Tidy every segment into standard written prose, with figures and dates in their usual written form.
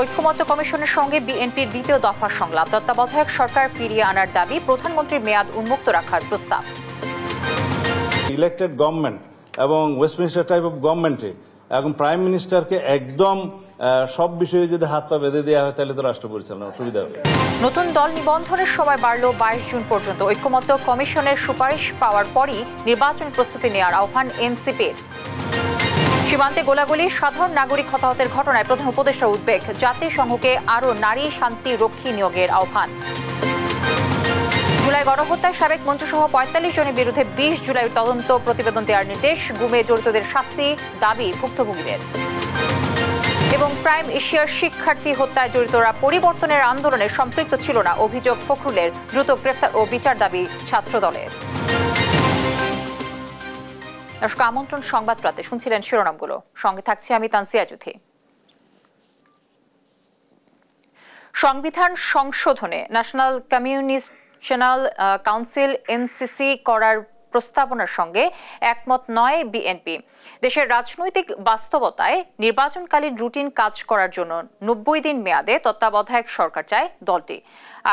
ঐক্যমত্য কমিশনের সঙ্গে বিএনপির দ্বিতীয় দফার সংলাপ। তত্ত্বাবধায়ক সরকার ফিরিয়ে আনার দাবি, প্রধানমন্ত্রীর মেয়াদ উন্মুক্ত রাখার প্রস্তাব। ইলেক্টেড গভর্নমেন্ট এবং ওয়েস্টমিনিস্টার টাইপ অফ গভর্নমেন্টে এখন প্রাইম মিনিস্টারকে একদম সব বিষয়ে যদি হাত পা বেঁধে দেওয়া হয় তাহলে তো রাষ্ট্র পরিচালনার অসুবিধা হবে। নতুন দল নিবন্ধনের সময় বাড়ল 22 জুন পর্যন্ত। ঐক্যমত্য কমিশনের সুপারিশ পাওয়ার পরই নির্বাচন প্রস্তুতি নেওয়ার আহ্বান এনসিপির। সীমান্তে গোলাগুলি, সাধারণ নাগরিক হতাহতের ঘটনায় প্রধান উপদেষ্টার উদ্বেগ। জাতিসংঘকে আরও নারী শান্তি রক্ষী নিয়োগের আহ্বান। জুলাই গণহত্যায় সাবেক মন্ত্রীসহ 45 জনের বিরুদ্ধে 20 জুলাই তদন্ত প্রতিবেদন দেওয়ার নির্দেশ। গুমে জড়িতদের শাস্তি দাবি ভুক্তভোগীদের। এবং প্রাইম এশিয়ার শিক্ষার্থী হত্যায় জড়িতরা পরিবর্তনের আন্দোলনে সম্পৃক্ত ছিল না, অভিযোগ ফখরুলের। দ্রুত গ্রেফতার ও বিচার দাবি ছাত্রদলের। দর্শক, আমন্ত্রণ সংবাদ প্রাতে শুনছিলেন শিরোনামগুলো, সঙ্গে থাকছি আমি তানসিয়া জুথি। সংবিধান সংশোধনে ন্যাশনাল কমিউনিকেশনাল কাউন্সিল এনসিসি করার প্রস্তাবনার সঙ্গে একমত নয় বিএনপি। দেশের রাজনৈতিক বাস্তবতায় নির্বাচনকালীন রুটিন কাজ করার জন্য 90 দিন মেয়াদে তত্ত্বাবধায়ক সরকার চায় দলটি।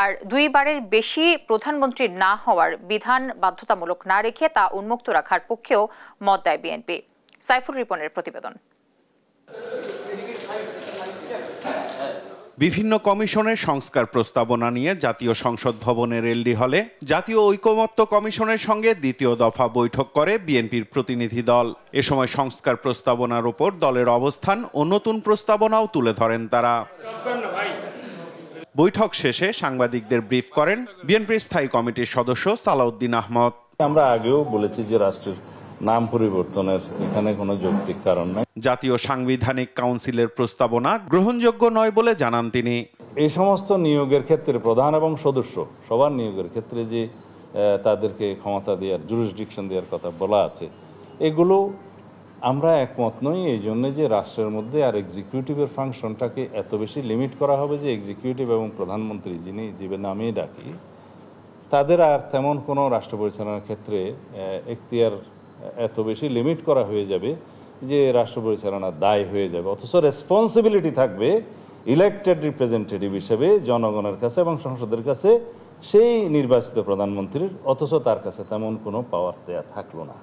আর 2 বারের বেশি প্রধানমন্ত্রী না হওয়ার বিধান বাধ্যতামূলক না রেখে তা উন্মুক্ত রাখার পক্ষেও মত দেয় বিএনপি। সাইফুর রিপনের প্রতিবেদন। বিভিন্ন কমিশনের সংস্কার প্রস্তাবনা নিয়ে জাতীয় সংসদ ভবনের এলডি হলে জাতীয় ঐকমত্য কমিশনের সঙ্গে দ্বিতীয় দফা বৈঠক করে বিএনপির প্রতিনিধি দল। এ সময় সংস্কার প্রস্তাবনার উপর দলের অবস্থান ও নতুন প্রস্তাবনাও তুলে ধরেন তারা। বৈঠক শেষে সাংবাদিকদের ব্রিফ করেন বিএনপির স্থায়ী কমিটির সদস্য সালাউদ্দিন আহমদ। আমরা আগেও বলেছি যে রাষ্ট্রের নাম পরিবর্তনের এখানে কোনো যৌক্তিক কারণ নাই। জাতীয় সাংবিধানিক কাউন্সিলের প্রস্তাবনা গ্রহণযোগ্য নয় বলে জানান তিনি। এই সমস্ত নিয়োগের ক্ষেত্রে প্রধান এবং সদস্য সবার নিয়োগের ক্ষেত্রে যে তাদেরকে ক্ষমতা দেওয়ার, জুরিসডিকশন দেওয়ার কথা বলা আছে, এগুলো আমরা একমত নই। এই জন্য যে রাষ্ট্রের মধ্যে আর এক্সিকিউটিভের ফাংশনটাকে এত বেশি লিমিট করা হবে যে এক্সিকিউটিভ এবং প্রধানমন্ত্রী যিনি যে নামেই ডাকি তাদের আর তেমন কোনো রাষ্ট্র পরিচালনার ক্ষেত্রে এখতিয়ার এত বেশি লিমিট করা হয়ে যাবে যে রাষ্ট্র পরিচালনার দায় হয়ে যাবে। অথচ রেসপন্সিবিলিটি থাকবে ইলেক্টেড রিপ্রেজেন্টেটিভ হিসেবে জনগণের কাছে এবং সংসদের কাছে সেই নির্বাচিত প্রধানমন্ত্রীর, অথচ তার কাছে তেমন কোনো পাওয়ার দেয়া থাকলো না।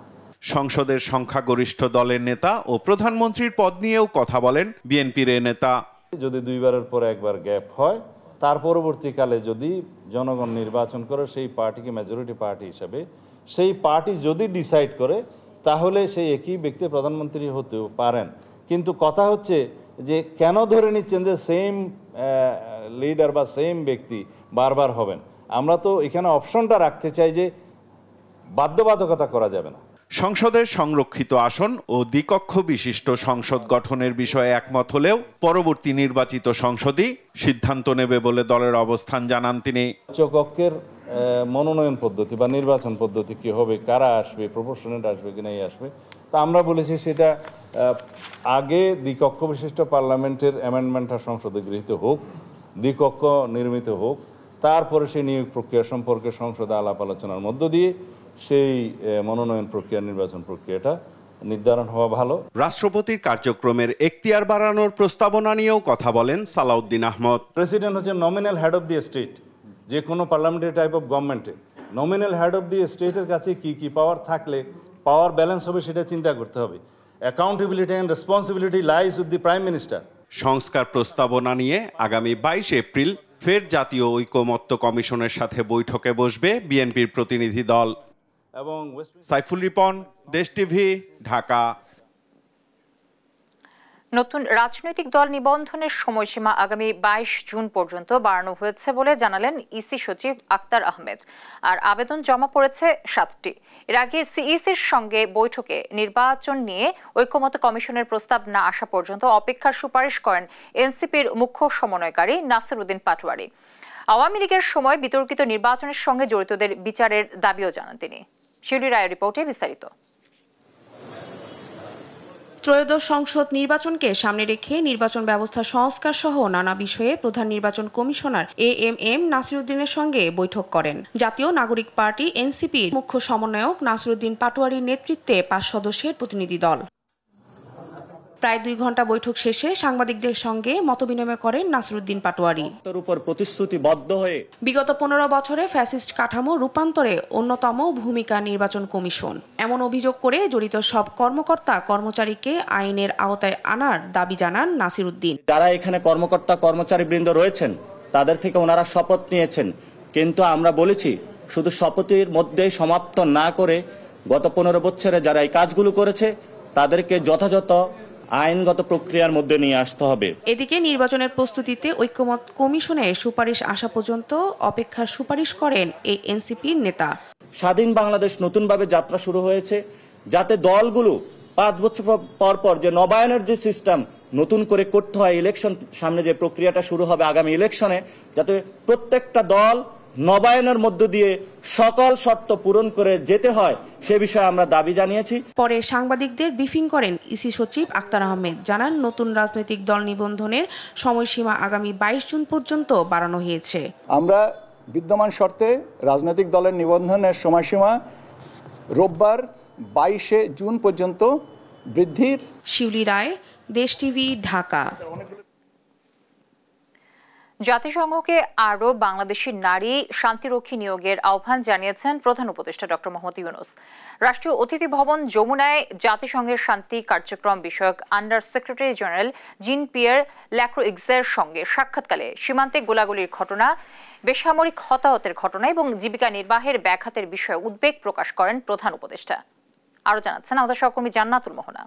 সংসদের সংখ্যাগরিষ্ঠ দলের নেতা ও প্রধানমন্ত্রীর পদ নিয়েও কথা বলেন বিএনপির এ নেতা। যদি 2 বারের পর একবার গ্যাপ হয়, তার পরবর্তীকালে যদি জনগণ নির্বাচন করে সেই পার্টিকে মেজরিটি পার্টি হিসেবে, সেই পার্টি যদি ডিসাইড করে তাহলে সেই একই ব্যক্তি প্রধানমন্ত্রী হতেও পারেন। কিন্তু কথা হচ্ছে যে কেন ধরে নিচ্ছেন যে সেম লিডার বা সেম ব্যক্তি বারবার হবেন? আমরা তো এখানে অপশনটা রাখতে চাই যে বাধ্যবাধকতা করা যাবে না। সংসদের সংরক্ষিত আসন ও দ্বিকক্ষ বিশিষ্ট সংসদ গঠনের বিষয়ে একমত হলেও পরবর্তী নির্বাচিত সংসদই সিদ্ধান্ত নেবে বলে দলের অবস্থান জানান তিনি। উচ্চকক্ষের মনোনয়ন পদ্ধতি বা নির্বাচন পদ্ধতি কি হবে, কারা আসবে, প্রপোর্শনেট আসবে কিনা আসবে, তা আমরা বলেছি সেটা আগে দ্বিকক্ষ বিশিষ্ট পার্লামেন্টের অ্যামেন্ডমেন্টটা সংসদে গৃহীত হোক, দ্বিকক্ষ নির্মিত হোক, তারপরে সেই নিয়োগ প্রক্রিয়া সম্পর্কে সংসদে আলাপ আলোচনার মধ্য দিয়ে সেই মনোনয়ন প্রক্রিয়া, নির্বাচন প্রক্রিয়াটা নির্ধারণ হওয়া ভালো। রাষ্ট্রপতির কার্যক্রমের এখতিয়ার বাড়ানোর প্রস্তাবনা নিয়েও কথা বলেন সালাউদ্দিন আহমদ। প্রেসিডেন্ট হচ্ছে nominal head of the state. যে কোনো পার্লামেন্টারি টাইপ অফ গভর্নমেন্টে নমিনাল হেড অফ দি স্টেটের কাছে কি কি পাওয়ার থাকলে পাওয়ার ব্যালেন্স হবে সেটা চিন্তা করতে হবে। Accountability and responsibility lies with the prime minister. সংস্কার প্রস্তাবনা নিয়ে আগামী 22 এপ্রিল ফের জাতীয় ঐকমত্য কমিশনের সাথে বৈঠকে বসবে বিএনপির প্রতিনিধি দল। এবং সাইফুল রিপন, দেশ টিভি, ঢাকা। নতুন রাজনৈতিক দল নিবন্ধনের সময়সীমা আগামী 22 জুন পর্যন্ত বাড়ানো হয়েছে বলে জানালেন ইসি সচিব আক্তার আহমেদ। আর আবেদন জমা পড়েছে 7টি। এর আগে সিইসির সঙ্গে বৈঠকে নির্বাচন নিয়ে ঐকমত্য কমিশনের প্রস্তাব না আসা পর্যন্ত অপেক্ষার সুপারিশ করেন এনসিপির মুখ্য সমন্বয়কারী নাসির উদ্দিন পাটোয়ারি। আওয়ামী লীগের সময় বিতর্কিত নির্বাচনের সঙ্গে জড়িতদের বিচারের দাবিও জানান তিনি। শিউলি রায়ের রিপোর্টে বিস্তারিত। ত্রয়োদশ সংসদ নির্বাচনকে সামনে রেখে নির্বাচন ব্যবস্থা সংস্কার সহ নানা বিষয়ে প্রধান নির্বাচন কমিশনার এএমএম নাসির উদ্দিনের সঙ্গে বৈঠক করেন জাতীয় নাগরিক পার্টি এনসিপির মুখ্য সমন্বয়ক নাসির উদ্দিন পাটোয়ারির নেতৃত্বে 5 সদস্যের প্রতিনিধি দল। প্রায় 2 ঘন্টা বৈঠক শেষে সাংবাদিকদের সঙ্গে মতবিনিময় করেন নাসিরউদ্দিন পাটোয়ারী। তার উপর প্রতিশ্রুতিবদ্ধ হয়ে বিগত 15 বছরে ফ্যাসিস্ট কাঠামো রূপান্তরে অন্যতম ভূমিকা নির্বাচন কমিশন, এমন অভিযোগ করে জড়িত সব কর্মকর্তা কর্মচারীকে আইনের আওতায় আনার দাবি জানান নাসিরউদ্দিন। যারা এখানে কর্মকর্তা কর্মচারীবৃন্দ রয়েছেন তাদের থেকে ওনারা শপথ নিয়েছেন, কিন্তু আমরা বলেছি শুধু শপথের মধ্যেই সমাপ্ত না করে গত 15 বছরে যারা এই কাজগুলো করেছে তাদেরকে যথাযথ আইনগত প্রক্রিয়ার মধ্যে নিয়ে আসতে হবে। এদিকে নির্বাচনের প্রস্তুতিতে ঐক্যমত কমিশনের সুপারিশ আসা পর্যন্ত অপেক্ষার সুপারিশ করেন এই এনসিপির নেতা। স্বাধীন বাংলাদেশ নতুনভাবে যাত্রা শুরু হয়েছে, যাতে দলগুলো 5 বছর পর পর যে নবায়নের যে সিস্টেম নতুন করে করতে হয়, ইলেকশন সামনে যে প্রক্রিয়াটা শুরু হবে আগামী ইলেকশনে, যাতে প্রত্যেকটা দল নবায়নের মধ্য দিয়ে সকল শর্ত পূরণ করে যেতে হয় সে বিষয়ে আমরা দাবি জানিয়েছি। পরে সাংবাদিকদের ব্রিফিং করেন ইসি সচিব আক্তার আহমেদ, জানান নতুন রাজনৈতিক দল নিবন্ধনের সময়সীমা আগামী 22 জুন পর্যন্ত বাড়ানো হয়েছে। আমরা বিদ্যমান শর্তে রাজনৈতিক দলের নিবন্ধনের সময়সীমা রোববার 22 জুন পর্যন্ত বৃদ্ধির। শিউলি রায়, দেশ টিভি, ঢাকা। জাতিসংঘকে আরও বাংলাদেশি নারী শান্তিরক্ষী নিয়োগের আহ্বান জানিয়েছেন প্রধান উপদেষ্টা ডক্টর মোহাম্মদ ইউনূস। রাষ্ট্রীয় অতিথি ভবন যমুনায় জাতিসংঘের শান্তি কার্যক্রম বিষয়ক আন্ডার সেক্রেটারি জেনারেল জিন পিয়ের ল্যাক্রোইক্সের সঙ্গে সাক্ষাৎকালে সীমান্তে গোলাগুলির ঘটনা, বেসামরিক হতাহতের ঘটনা এবং জীবিকা নির্বাহের ব্যাঘাতের বিষয়ে উদ্বেগ প্রকাশ করেন প্রধান উপদেষ্টা। আরও জানাচ্ছেন আমাদের সহকর্মী জান্নাতুল মোহনা।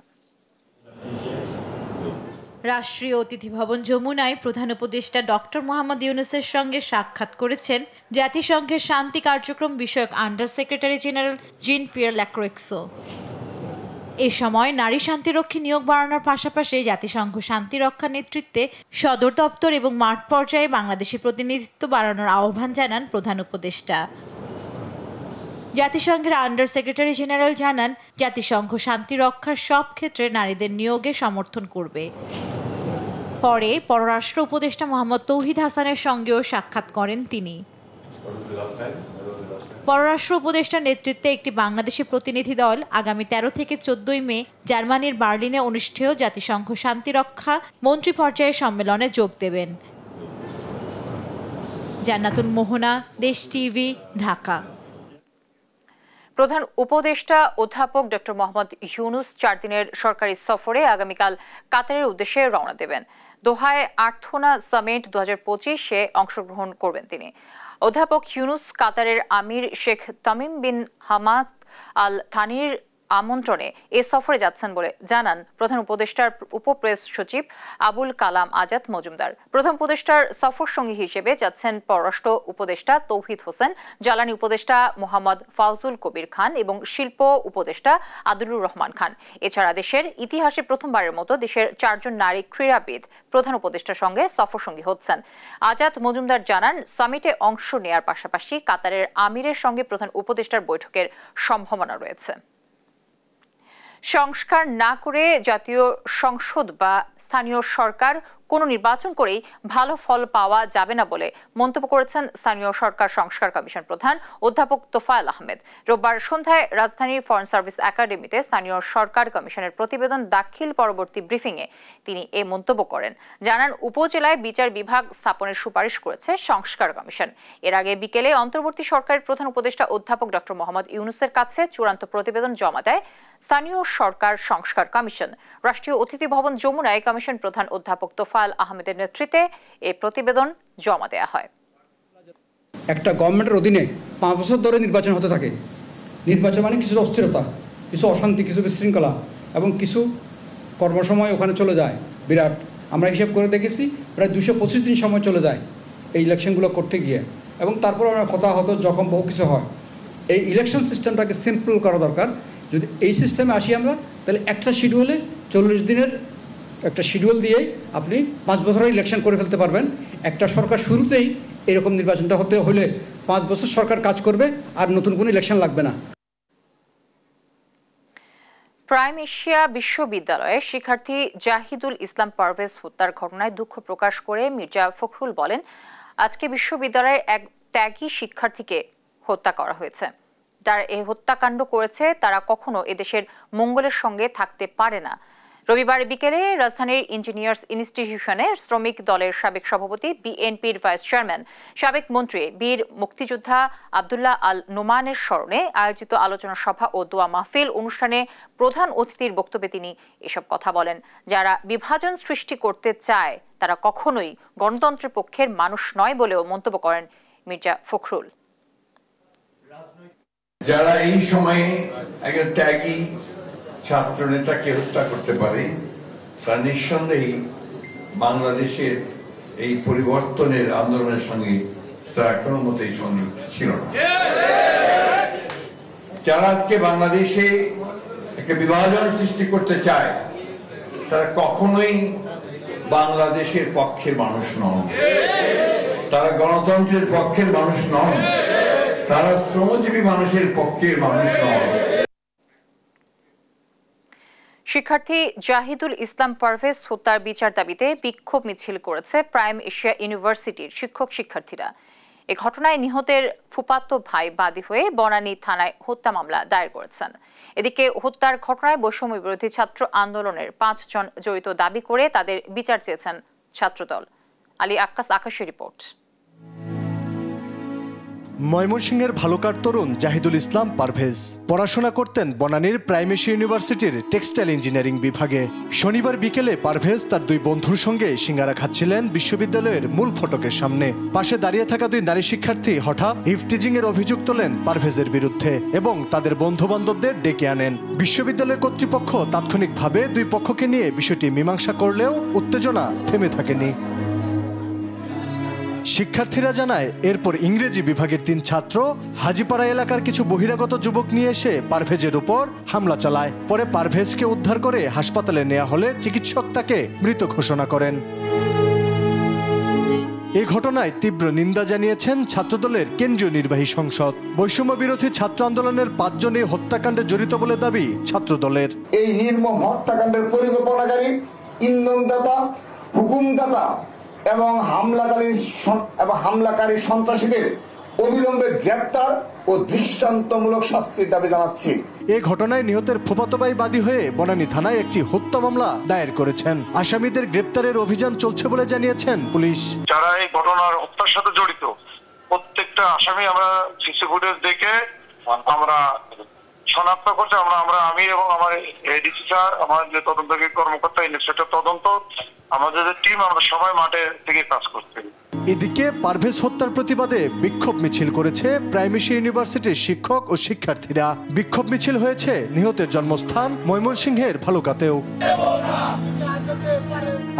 রাষ্ট্রীয় অতিথি ভবন যমুনায় প্রধান উপদেষ্টা ডক্টর মোহাম্মদ ইউনূসের সঙ্গে সাক্ষাৎ করেছেন জাতিসংঘের শান্তি কার্যক্রম বিষয়ক আন্ডার সেক্রেটারি জেনারেল জিন পিয়ের ল্যাক্রোইক্সো। এ সময় নারী শান্তিরক্ষী নিয়োগ বাড়ানোর পাশাপাশি জাতিসংঘ শান্তি রক্ষা নেতৃত্বে সদর দপ্তর এবং মাঠ পর্যায়ে বাংলাদেশি প্রতিনিধিত্ব বাড়ানোর আহ্বান জানান প্রধান উপদেষ্টা। জাতিসংঘের আন্ডার সেক্রেটারি জেনারেল জানান, জাতিসংঘ শান্তি রক্ষার সব ক্ষেত্রে নারীদের নিয়োগে সমর্থন করবে। পরে পররাষ্ট্র উপদেষ্টা মোহাম্মদ তৌহিদ হাসানের সঙ্গেও সাক্ষাৎ করেন তিনি। পররাষ্ট্র উপদেষ্টার নেতৃত্বে একটি বাংলাদেশি প্রতিনিধি দল আগামী 13 থেকে 14 মে জার্মানির বার্লিনে অনুষ্ঠেয় জাতিসংঘ শান্তিরক্ষা মন্ত্রী পর্যায়ের সম্মেলনে যোগ দেবেন। জান্নাতুল মোহনা, দেশ টিভি, ঢাকা। প্রধান উপদেষ্টা অধ্যাপক ডক্টর মোহাম্মদ ইউনূস 4 দিনের সরকারি সফরে আগামীকাল কাতারের উদ্দেশ্যে রওনা দেবেন। দোহায় আর্থনা সামিট 2025-এ অংশগ্রহণ করবেন তিনি। অধ্যাপক ইউনূস কাতারের আমির Sheikh Tamim bin Hamad Al থানির আমন্ত্রণে এ সফরে যাচ্ছেন বলে জানান প্রধান উপদেষ্টার উপপ্রেস সচিব আবুল কালাম আজাদ মজুমদার। প্রধান উপদেষ্টার সফর সঙ্গী হিসেবে যাচ্ছেন পররাষ্ট্র উপদেষ্টা তৌহিদ হোসেন, জ্বালানি উপদেষ্টা মোহাম্মদ ফাউজুল কবির খান এবং শিল্প উপদেষ্টা আদিলুর রহমান খান। এছাড়া দেশের ইতিহাসে প্রথমবারের মতো দেশের 4 জন নারী ক্রীড়াবিদ প্রধান উপদেষ্টার সঙ্গে সফর সঙ্গী হচ্ছেন। আজাদ মজুমদার জানান, সামিটে অংশ নেওয়ার পাশাপাশি কাতারের আমিরের সঙ্গে প্রধান উপদেষ্টার বৈঠকের সম্ভাবনা রয়েছে। সংস্কার না করে জাতীয় সংসদ বা স্থানীয় সরকার কোনো নির্বাচন করেই ভালো ফল পাওয়া যাবে না বলে মন্তব্য করেছেন স্থানীয় সরকার সংস্কার কমিশন প্রধান অধ্যাপক তোফায়েল আহমেদ। রোববার সন্ধ্যায় রাজধানীর ফরেন সার্ভিস একাডেমিতে স্থানীয় সরকার কমিশনের প্রতিবেদন দাখিল পরবর্তী ব্রিফিংয়ে তিনি এ মন্তব্য করেন। জানান, উপজেলায় বিচার বিভাগ স্থাপনের সুপারিশ করেছে সংস্কার কমিশন। এর আগে বিকেলে অন্তর্বর্তী সরকারের প্রধান উপদেষ্টা অধ্যাপক ডক্টর মোহাম্মদ ইউনূসের কাছে চূড়ান্ত প্রতিবেদন জমা দেয় স্থানীয় সরকার সংস্কার কমিশন। রাষ্ট্রীয় অতিথি ভবন যমুনায় কমিশন প্রধান অধ্যাপক তোফায়েল আহমেদের নেতৃত্বে এই প্রতিবেদন জমা দেওয়া হয়। একটা গভর্নমেন্টের অধীনে 5 বছর ধরে নির্বাচন হতে থাকে। নির্বাচন মানে কিছু অস্থিরতা, কিছু অশান্তি, কিছু বিশৃঙ্খলা এবং কিছু কর্মসময় ওখানে চলে যায় বিরাট। আমরা হিসাব করে দেখেছি প্রায় 225 দিন সময় চলে যায় এই ইলেকশনগুলো করতে গিয়ে, এবং তারপর আমরা হতাহত জখম বহু কিছু হয়। এই ইলেকশন সিস্টেমটাকে সিম্পল করা দরকার। যদি এই সিস্টেমে আসি আমরা, তাহলে একটা শিডিউলে 40 দিনের একটা শিডিউল দিয়েই আপনি 5 বছরের ইলেকশন করে ফেলতে পারবেন। একটা সরকার শুরুতেই এরকম নির্বাচনটা হতে হলে 5 বছর সরকার কাজ করবে, আর নতুন কোনো ইলেকশন লাগবে না। প্রাইম এশিয়া বিশ্ববিদ্যালয়ের শিক্ষার্থী জাহিদুল ইসলাম পারভেজ হত্যার ঘটনায় দুঃখ প্রকাশ করে মির্জা ফখরুল বলেন, আজকে বিশ্ববিদ্যালয়ের এক ত্যাগী শিক্ষার্থীকে হত্যা করা হয়েছে। যারা এই হত্যাকাণ্ড করেছে তারা কখনো এদেশের মঙ্গলের সঙ্গে থাকতে পারে না। রবিবার বিকেলে রাজধানীর ইঞ্জিনিয়ার্স ইনস্টিটিউশনে শ্রমিক দলের সাবেক সভাপতি, বিএনপির ভাইস চেয়ারম্যান, সাবেক মন্ত্রী বীর মুক্তিযোদ্ধা আব্দুল্লাহ আল নোমানের স্মরণে আয়োজিত আলোচনা সভা ও দোয়া মাহফিল অনুষ্ঠানে প্রধান অতিথির বক্তব্যে তিনি এসব কথা বলেন। যারা বিভাজন সৃষ্টি করতে চায় তারা কখনোই গণতন্ত্রের পক্ষের মানুষ নয় বলেও মন্তব্য করেন মির্জা ফখরুল। যারা এই সময়ে একজন ত্যাগী ছাত্র নেতাকে হত্যা করতে পারে তারা নিঃসন্দেহে বাংলাদেশের এই পরিবর্তনের আন্দোলনের সঙ্গে তারা কোনো মতেই সংযুক্ত ছিল না। যারা আজকে বাংলাদেশে একটা বিভাজন সৃষ্টি করতে চায় তারা কখনোই বাংলাদেশের পক্ষের মানুষ নন, তারা গণতন্ত্রের পক্ষের মানুষ নন, তারা শ্রমজীবী মানুষের পক্ষের মানুষ নন। শিক্ষার্থী জাহিদুল ইসলাম পারভেজ হত্যার বিচার দাবিতে বিক্ষোভ মিছিল করেছে প্রাইম এশিয়া ইউনিভার্সিটির শিক্ষক শিক্ষার্থীরা। এ ঘটনায় নিহতের ফুফাতো ভাই বাদী হয়ে বনানী থানায় হত্যা মামলা দায়ের করেছেন। এদিকে হত্যার ঘটনায় বৈষম্য বিরোধী ছাত্র আন্দোলনের 5 জন জড়িত দাবি করে তাদের বিচার চেয়েছেন ছাত্রদল। আলী আক্কাস আকাশের রিপোর্ট। ময়মনসিংহের ভালুকার তরুণ জাহিদুল ইসলাম পারভেজ পড়াশোনা করতেন বনানীর প্রাইম এশিয়া ইউনিভার্সিটির টেক্সটাইল ইঞ্জিনিয়ারিং বিভাগে। শনিবার বিকেলে পারভেজ তার 2 বন্ধুর সঙ্গে সিঙ্গারা খাচ্ছিলেন বিশ্ববিদ্যালয়ের মূল ফটকের সামনে। পাশে দাঁড়িয়ে থাকা 2 নারী শিক্ষার্থী হঠাৎ ইভটিজিং এর অভিযোগ তোলেন পারভেজের বিরুদ্ধে এবং তাদের বন্ধু বান্ধবদের ডেকে আনেন। বিশ্ববিদ্যালয় কর্তৃপক্ষ তাৎক্ষণিকভাবে 2 পক্ষকে নিয়ে বিষয়টি মীমাংসা করলেও উত্তেজনা থেমে থাকেনি। শিক্ষার্থীরা জানায় এরপর ইংরেজি বিভাগের 3 ছাত্র হাজিপাড়া এলাকার কিছু বহিরাগত যুবক নিয়ে এসে পারভেজের উপর হামলা চালায়। পরে পারভেজকে উদ্ধার করে হাসপাতালে নেওয়া হলে চিকিৎসক তাকে মৃত ঘোষণা করেন। এই ঘটনায় তীব্র নিন্দা জানিয়েছেন ছাত্রদলের কেন্দ্রীয় নির্বাহী সংসদ। বৈষম্য বিরোধী ছাত্র আন্দোলনের 5 জন এই হত্যাকাণ্ডে জড়িত বলে দাবি ছাত্রদলের। এই নির্মম হত্যাকাণ্ডের পরিকল্পনাকারী, ইন্ধনদাতা, হুকুমদাতা এবং হামলাকারী সন্ত্রাসীদের অবিলম্বে গ্রেপ্তার ও দৃষ্টান্তমূলক শাস্তির দাবি জানাচ্ছি। এই ঘটনায় নিহতের ফুফাতো ভাই বাদী হয়ে বনানী থানায় একটি হত্যা মামলা দায়ের করেছেন। আসামিদের গ্রেপ্তারের অভিযান চলছে বলে জানিয়েছেন পুলিশ। যারা এই ঘটনার হত্যার সাথে জড়িত প্রত্যেকটা আসামি আমরা সিসি ফুটেজ দেখে আমরা শনাক্ত করছি। আমি এবং আমার এডিসি স্যার, আমার যে তদন্তকারী কর্মকর্তা, ইন্সপেক্টর তদন্ত, আমাদের টিম, আমরা সবাই মাঠে থেকে কাজ করছি। এদিকে পারভেজ হত্যার প্রতিবাদে বিক্ষোভ মিছিল করেছে প্রাইম এশিয়া ইউনিভার্সিটির শিক্ষক ও শিক্ষার্থীরা। বিক্ষোভ মিছিল হয়েছে নিহতের জন্মস্থান ময়মনসিংহের ভালুকাতেও।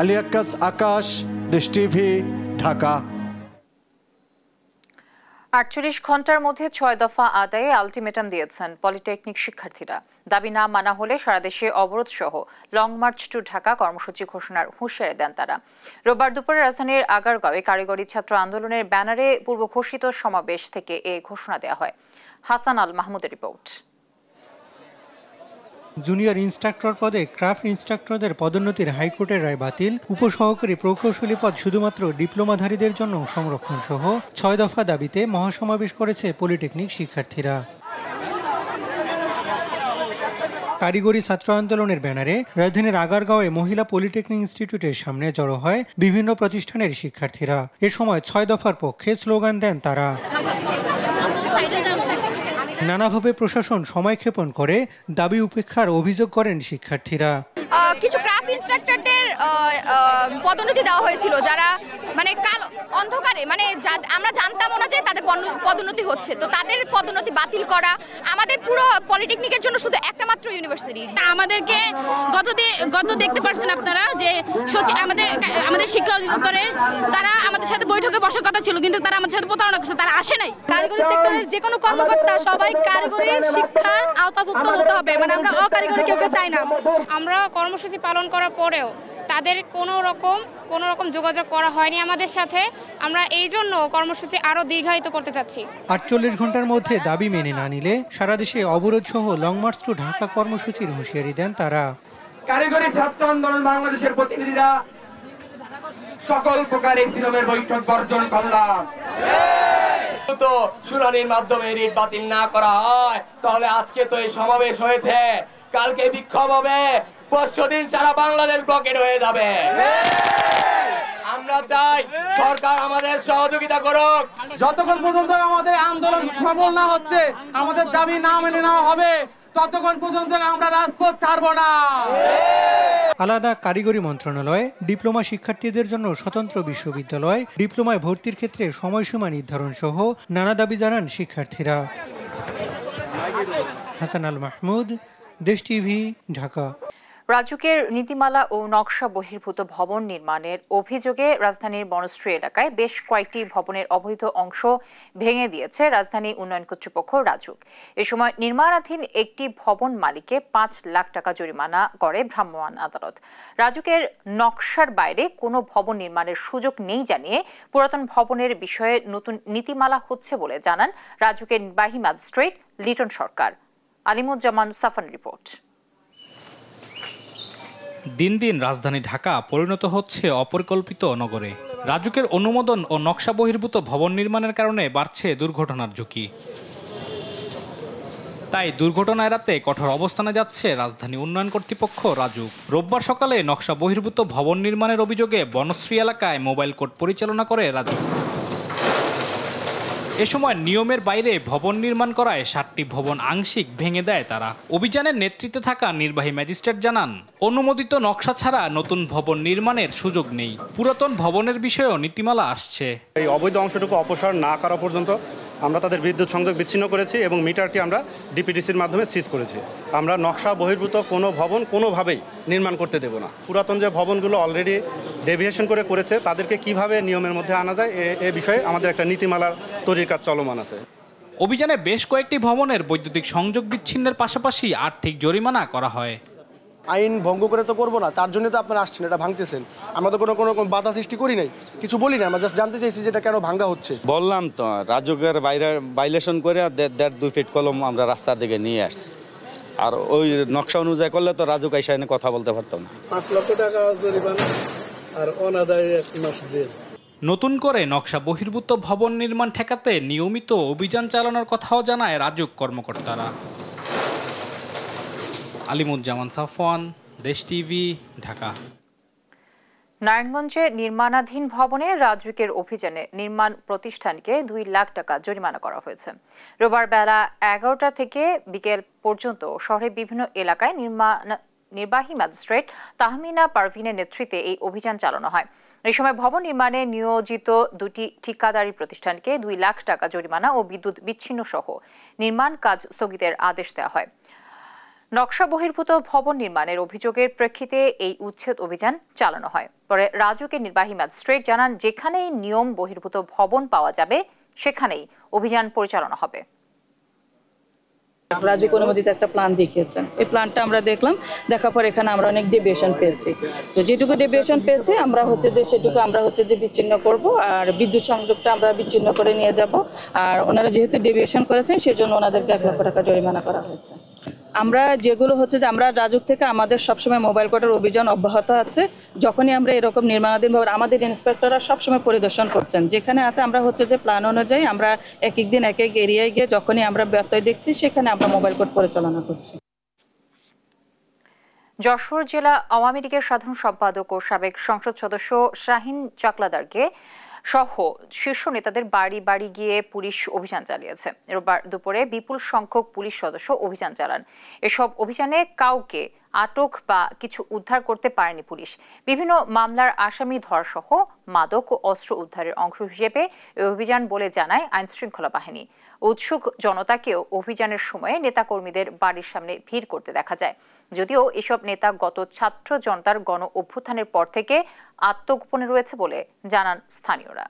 আলী আক্কাস, আকাশ, দেশ টিভি, ঢাকা। 48 ঘন্টার মধ্যে 6 দফা আদায়ে আলটিমেটাম দিয়েছেন পলিটেকনিক শিক্ষার্থীরা। দাবি না মানা হলে সারা দেশে অবরোধ সহ লং মার্চ টু ঢাকা কর্মসূচি ঘোষণার হুঁশিয়ারি দেন তারা। রোববার দুপুরে রাজধানীর আগারগাঁওয়ে কারিগরি ছাত্র আন্দোলনের ব্যানারে পূর্ব ঘোষিত সমাবেশ থেকে এ ঘোষণা দেওয়া হয়। হাসান আল মাহমুদের রিপোর্ট। জুনিয়র ইনস্ট্রাক্টর পদে ক্রাফট ইনস্ট্রাক্টরদের পদোন্নতির হাইকোর্টের রায় বাতিল, উপসহকারী প্রকৌশলী পদ শুধুমাত্র ডিপ্লোমাধারীদের জন্য সংরক্ষণ সহ 6 দফা দাবিতে মহাসমাবেশ করেছে পলিটেকনিক শিক্ষার্থীরা। কারিগরি ছাত্র আন্দোলনের ব্যানারে রাজধানীর আগারগাঁওয়ে মহিলা পলিটেকনিক ইনস্টিটিউটের সামনে জড়ো হয় বিভিন্ন প্রতিষ্ঠানের শিক্ষার্থীরা। এ সময় 6 দফার পক্ষে স্লোগান দেন তারা। নানাভাবে প্রশাসন সময়ক্ষেপণ করে দাবি উপেক্ষার অভিযোগ করেন শিক্ষার্থীরা। কিছু ক্রাফট ইনস্ট্রাক্টরদের পদোন্নতি দেওয়া হয়েছিল, যারা মানে কালো অন্ধকারে, মানে আমরা জানতামও না যে তাদের পদোন্নতি হচ্ছে, তো তাদের পদোন্নতি বাতিল করা। আমাদের পুরো পলিটেকনিকের জন্য শুধু একটা মাত্র ইউনিভার্সিটি। আমাদেরকে গত দেখতে পারছেন আপনারা যে আমাদের শিক্ষা অধিদপ্তরের তারা আমাদের সাথে বৈঠকে বসার কথা ছিল, কিন্তু তারা আমাদের সাথে প্রতারণা করছে, তারা আসে নাই। কারিগরি সেক্টরের যে কোনো কর্মকর্তা সবাই কারিগরি শিক্ষার আওতাভুক্ত হতে হবে, মানে আমরা অকারিগরি কেউ চাই না। আমরা কর্মসূচি পালন করার পরেও তাদের কোনো রকম যোগাযোগ করা হয়নি আমাদের সাথে। আমরা এই জন্য কর্মসূচি আরো দীর্ঘায়িত করতে চাচ্ছি। 48 ঘন্টার মধ্যে দাবি মেনে না নিলে সারা দেশে অবরোধ সহ লং মার্চ টু ঢাকা কর্মসূচির হুঁশিয়ারি দেন তারা। কারিগরি ছাত্র আন্দোলন বাংলাদেশের প্রতিনিধিরা সকল প্রকার এসিরমের বৈঠক বর্জন করলাম। তো শুনানির মাধ্যমে রিট বাতিল না করা হয় তাহলে আজকে তো এই সমাবেশ হয়েছে, কালকে বিক্ষোভ হবে, পরশুদিন সারা বাংলাদেশ ব্লকেড হয়ে যাবে। আমরা চাই সরকার আমাদের সহযোগিতা করুক। যতক্ষণ পর্যন্ত আমাদের আন্দোলন সফল না হচ্ছে, আমাদের দাবি না মেনে নেওয়া হবে, ততক্ষণ পর্যন্ত আমরা রাজপথ ছাড়বো না। আলাদা কারিগরি মন্ত্রণালয়, ডিপ্লোমা শিক্ষার্থীদের জন্য স্বতন্ত্র বিশ্ববিদ্যালয়, ডিপ্লোমায় ভর্তির ক্ষেত্রে সময়সীমা নির্ধারণ সহ নানা দাবি জানান শিক্ষার্থীরা। হাসান আল মাহমুদ, দেশ টিভি, ঢাকা। রাজুকের নীতিমালা ও নকশা বহির্ভূত ভবন নির্মাণের অভিযোগে রাজধানীর বনশ্রী এলাকায় বেশ কয়েকটি ভবনের অবৈধ অংশ ভেঙে দিয়েছে রাজধানী উন্নয়ন কর্তৃপক্ষ রাজুক। এ সময় নির্মাণাধীন একটি ভবন মালিককে ৫ লাখ টাকা জরিমানা করে ভ্রাম্যমাণ আদালত। রাজুকের নকশার বাইরে কোনো ভবন নির্মাণের সুযোগ নেই জানিয়ে পুরাতন ভবনের বিষয়ে নতুন নীতিমালা হচ্ছে বলে জানান রাজুকের নির্বাহী ম্যাজিস্ট্রেট লিটন সরকার। আলিমুজ্জামান সাফান রিপোর্ট। দিন দিন রাজধানী ঢাকা পরিণত হচ্ছে অপরিকল্পিত নগরে। রাজুকের অনুমোদন ও নকশা বহির্ভূত ভবন নির্মাণের কারণে বাড়ছে দুর্ঘটনার ঝুঁকি। তাই দুর্ঘটনা এড়াতে কঠোর অবস্থানে যাচ্ছে রাজধানী উন্নয়ন কর্তৃপক্ষ রাজুক। রোববার সকালে নকশা বহির্ভূত ভবন নির্মাণের অভিযোগে বনশ্রী এলাকায় মোবাইল কোর্ট পরিচালনা করে রাজুক। এ সময় নিয়মের বাইরে ভবন নির্মাণ করায় 7টি ভবন আংশিক ভেঙে দেয় তারা। অভিযানের নেতৃত্বে থাকা নির্বাহী ম্যাজিস্ট্রেট জানান, অনুমোদিত নকশা ছাড়া নতুন ভবন নির্মাণের সুযোগ নেই। পুরাতন ভবনের বিষয়েও নীতিমালা আসছে। এই অবৈধ অংশটুকু অপসারণ না করা পর্যন্ত আমরা তাদের বিদ্যুৎ সংযোগ বিচ্ছিন্ন করেছি এবং মিটারটি আমরা ডিপিডিসির মাধ্যমে সিজ করেছি। আমরা নকশা বহির্ভূত কোনো ভবন কোনোভাবেই নির্মাণ করতে দেব না। পুরাতন যে ভবনগুলো অলরেডি ডেভিয়েশন করেছে তাদেরকে কিভাবে নিয়মের মধ্যে আনা যায় এ বিষয়ে আমাদের একটা নীতিমালার তৈরির কাজ চলমান আছে। অভিযানে বেশ কয়েকটি ভবনের বৈদ্যুতিক সংযোগ বিচ্ছিন্নের পাশাপাশি আর্থিক জরিমানা করা হয়। আইন ভঙ্গ করে তো করবো না, তার জন্য তো আপনারা আসছেন, এটা ভাঙতেছেন। আমরা তো কোনো বাধা সৃষ্টি করি নাই, কিছু বলি না, আমরা জাস্ট জানতে চাইছি যে এটা কেন ভাঙা হচ্ছে। বললাম তো রাজুকের বাইরে ভাইলেশন করে 1.5-2 ফিট কলম আমরা রাস্তার দিকে নিয়ে আসছি। আর ওই নকশা অনুযায়ী করলে তো রাজুক আইসা এনে কথা বলতে পারতাম না। 5 লক্ষ টাকা জরিমানা আর অনাদায়ী 1 মাস জেল। নতুন করে নকশা বহির্ভূত ভবন নির্মাণ ঠেকাতে নিয়মিত অভিযান চালানোর কথাও জানায় রাজুক কর্মকর্তারা। আলিমুজ্জামান সাফওয়ান, দেশ টিভি, ঢাকা। নারায়ণগঞ্জে নির্মাণাধীন ভবনে রাজুকের অভিযানে নির্মাণ প্রতিষ্ঠানকে 2 লাখ টাকা জরিমানা করা হয়েছে। রোববার বেলা 11টা থেকে বিকেল পর্যন্ত শহরের বিভিন্ন এলাকায় নির্বাহী ম্যাজিস্ট্রেট তাহমিনা পারভিনের নেতৃত্বে এই অভিযান চালানো হয়। এই সময় ভবন নির্মাণে নিয়োজিত 2টি ঠিকাদারি প্রতিষ্ঠানকে 2 লাখ টাকা জরিমানা ও বিদ্যুৎ বিচ্ছিন্ন সহ নির্মাণ কাজ স্থগিতের আদেশ দেওয়া হয়। নকশা বহির্ভূত ভবন নির্মাণের অভিযোগের প্রেক্ষিতে এই উচ্ছেদ অভিযান চালানো হয়। পরে রাজুকের নির্বাহী ম্যাজিস্ট্রেট জানান, যেখানেই নিয়ম বহির্ভূত ভবন পাওয়া যাবে সেখানেই অভিযান পরিচালনা হবে। রাজুক অনুমোদিত একটা প্ল্যান দেখিয়েছেন, এই প্ল্যানটা আমরা দেখলাম, দেখার পর এখানে আমরা অনেক ডেভিয়েশন পেয়েছি। তো যেটুকু ডেভিয়েশন পেয়েছি আমরা সেটুকু আমরা বিচ্ছিন্ন করব, আর বিদ্যুৎ সংযোগটা আমরা বিচ্ছিন্ন করে নিয়ে যাব। আর ওনারা যেহেতু ডেভিয়েশন করেছেন সেজন্য ওনাদেরকে 1 লক্ষ টাকা জরিমানা করা হয়েছে। আমরা যেগুলো যে আমরা রাজুক থেকে আমাদের সবসময় মোবাইল কোর্টের অভিযান অব্যাহত আছে। যখনই আমরা এরকম নির্মাণাধীন ভবন আমাদের ইন্সপেক্টররা সবসময় পরিদর্শন করছেন, যেখানে আছে আমরা যে প্ল্যান অনুযায়ী আমরা এক দিন এক এরিয়ায় গিয়ে যখনই আমরা ব্যত্যয় দেখছি সেখানে আমরা মোবাইল কোর্ট পরিচালনা করছি। যশোর জেলা আওয়ামী লীগের সাধারণ সম্পাদক ও সাবেক সংসদ সদস্য শাহিন চাকলাদারকে সহ শীর্ষ নেতাদের বাড়ি বাড়ি গিয়ে পুলিশ অভিযান চালিয়েছে। রোববার দুপুরে বিপুল সংখ্যক পুলিশ সদস্য অভিযান চালান। এসব অভিযানে কাউকে আটক বা কিছু উদ্ধার করতে পারেনি পুলিশ। বিভিন্ন মামলার আসামি ধরা সহ মাদক ও অস্ত্র উদ্ধারের অংশ হিসেবে এই অভিযান বলে জানায় আইনশৃঙ্খলা বাহিনী। উৎসুক জনতাকেও অভিযানের সময়ে নেতাকর্মীদের বাড়ির সামনে ভিড় করতে দেখা যায়। যদিও এসব নেতা গত ছাত্র জনতার গণ অভ্যুত্থানের পর থেকে আত্মগোপনে রয়েছে বলে জানান স্থানীয়রা।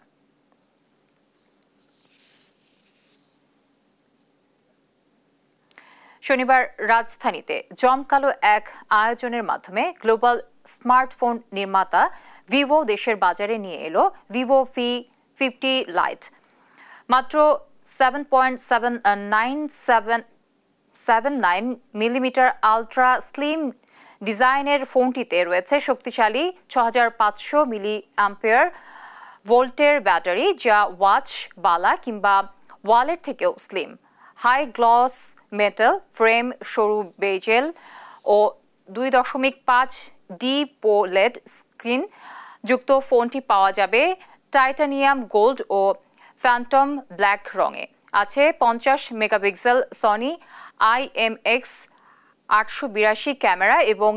শনিবার রাজধানীতে জমকালো এক আয়োজনের মাধ্যমে গ্লোবাল স্মার্টফোন নির্মাতা ভিভো দেশের বাজারে নিয়ে এলো ভিভো V50 লাইট। মাত্র 7.79 মিলিমিটার আলট্রা স্লিম ডিজাইনের ফোনটিতে রয়েছে শক্তিশালী 6500 মিলি অ্যাম্পিয়ার ভোল্টের ব্যাটারি, যা ওয়াচ, বালা কিংবা ওয়ালেট থেকেও slim. High gloss metal frame, সরু বেজেল ও 2.5D POLED স্ক্রিন যুক্ত ফোনটি পাওয়া যাবে টাইটানিয়াম গোল্ড ও ফ্যান্টম ব্ল্যাক রঙে। আছে 50 মেগাপিক্সেল সনি IMX 882 ক্যামেরা এবং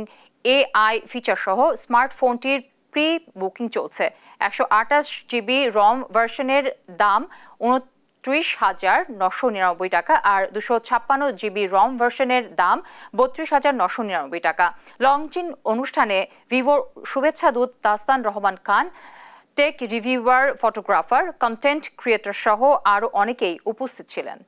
AI ফিচার সহ স্মার্টফোনটির প্রি বুকিং চলছে। 128GB রম ভার্সনের দাম 29,999 টাকা আর 256GB রম ভার্সনের দাম 32,999 টাকা। লঞ্চিং অনুষ্ঠানে ভিভোর শুভেচ্ছা দূত Dastan Rahman Khan, tech reviewer, photographer, content creator সহ আরও অনেকেই উপস্থিত ছিলেন।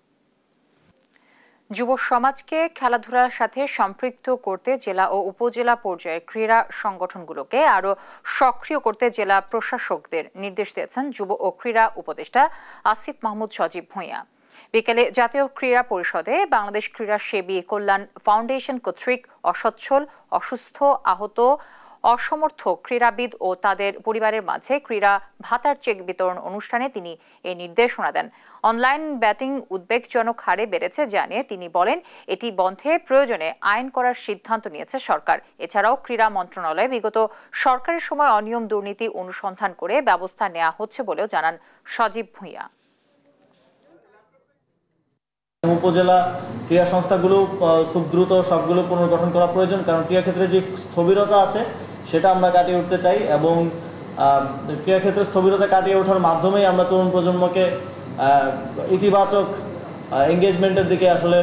যুব সমাজকে খেলাধুলার সাথে সম্পৃক্ত করতে জেলা ও উপজেলা পর্যায়ের ক্রীড়া সংগঠনগুলোকে আরও সক্রিয় করতে জেলা প্রশাসকদের নির্দেশ দিয়েছেন যুব ও ক্রীড়া উপদেষ্টা আসিফ মাহমুদ সজীব ভূঁইয়া। বিকেলে জাতীয় ক্রীড়া পরিষদে বাংলাদেশ ক্রীড়া সেবী কল্যাণ ফাউন্ডেশন কর্তৃক অসচ্ছল, অসুস্থ, আহত, অসমর্থ ক্রীড়াবিদ ও তাদের পরিবারের মাঝে ক্রীড়া ভাতার চেক বিতরণ অনুষ্ঠানে তিনি এই নির্দেশনা দেন। অনলাইন ব্যাটিং উদ্বেগজনক হারে বেড়েছে জানিয়ে তিনি বলেন, এটি বন্ধে প্রয়োজনে আইন করার সিদ্ধান্ত নিয়েছে সরকার। এছাড়াও ক্রীড়া মন্ত্রণালয় বিগত সরকারের সময় অনিয়ম দুর্নীতি অনুসন্ধান করে ব্যবস্থা নেওয়া হচ্ছে বলেও জানান সজীব ভূঁইয়া। উপজেলা ক্রীড়া সংস্থাগুলো খুব দ্রুত সবগুলো পুনর্গঠন করা প্রয়োজন, কারণ ক্রীড়া ক্ষেত্রে যে স্থবিরতা আছে সেটা আমরা কাটিয়ে উঠতে চাই এবং ক্রীড়া ক্ষেত্রে স্থবিরতা কাটিয়ে ওঠার মাধ্যমেই আমরা তরুণ প্রজন্মকে ইতিবাচক এঙ্গেজমেন্টের দিকে আসলে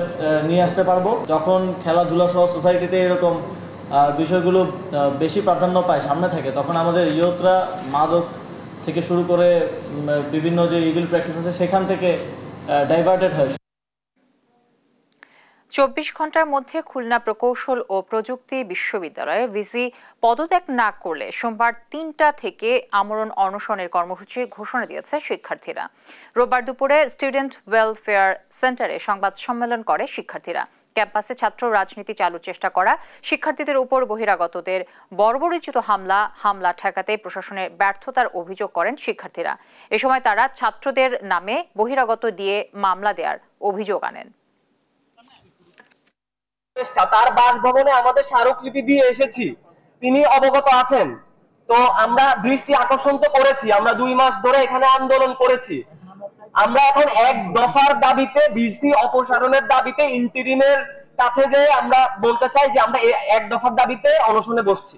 নিয়ে আসতে পারবো। যখন খেলাধুলা সহ সোসাইটিতে এরকম বিষয়গুলো বেশি প্রাধান্য পায়, সামনে থাকে, তখন আমাদের ইয়ুথরা মাদক থেকে শুরু করে বিভিন্ন যে ইভিল প্র্যাকটিস আছে সেখান থেকে ডাইভার্টেড হয়। 24 ঘন্টার মধ্যে খুলনা প্রকৌশল ও প্রযুক্তি বিশ্ববিদ্যালয়ে ভিসি পদত্যাগ না করলে সোমবার 3টা থেকে আমরণ অনশনের কর্মসূচির ঘোষণা দিয়েছে শিক্ষার্থীরা। রোববার দুপুরে স্টুডেন্ট ওয়েলফেয়ার সেন্টারে সংবাদ সম্মেলন করে শিক্ষার্থীরা। ক্যাম্পাসে ছাত্র রাজনীতি চালুর চেষ্টা করা, শিক্ষার্থীদের উপর বহিরাগতদের বর্বরোচিত হামলা ঠেকাতে প্রশাসনের ব্যর্থতার অভিযোগ করেন শিক্ষার্থীরা। এ সময় তারা ছাত্রদের নামে বহিরাগত দিয়ে মামলা দেওয়ার অভিযোগ আনেন। তার বাসভবনে আমাদের স্মারকলিপি দিয়ে এসেছি, তিনি অবগত আছেন। তো আমরা দৃষ্টি আকর্ষণ তো করেছি, আমরা 2 মাস ধরে এখানে আন্দোলন করেছি। আমরা এখন এক দফার দাবিতে, ভিসি অপসারণের দাবিতে ইন্টিরিমের কাছে যে আমরা বলতে চাই যে আমরা এক দফার দাবিতে অনশনে বসছি।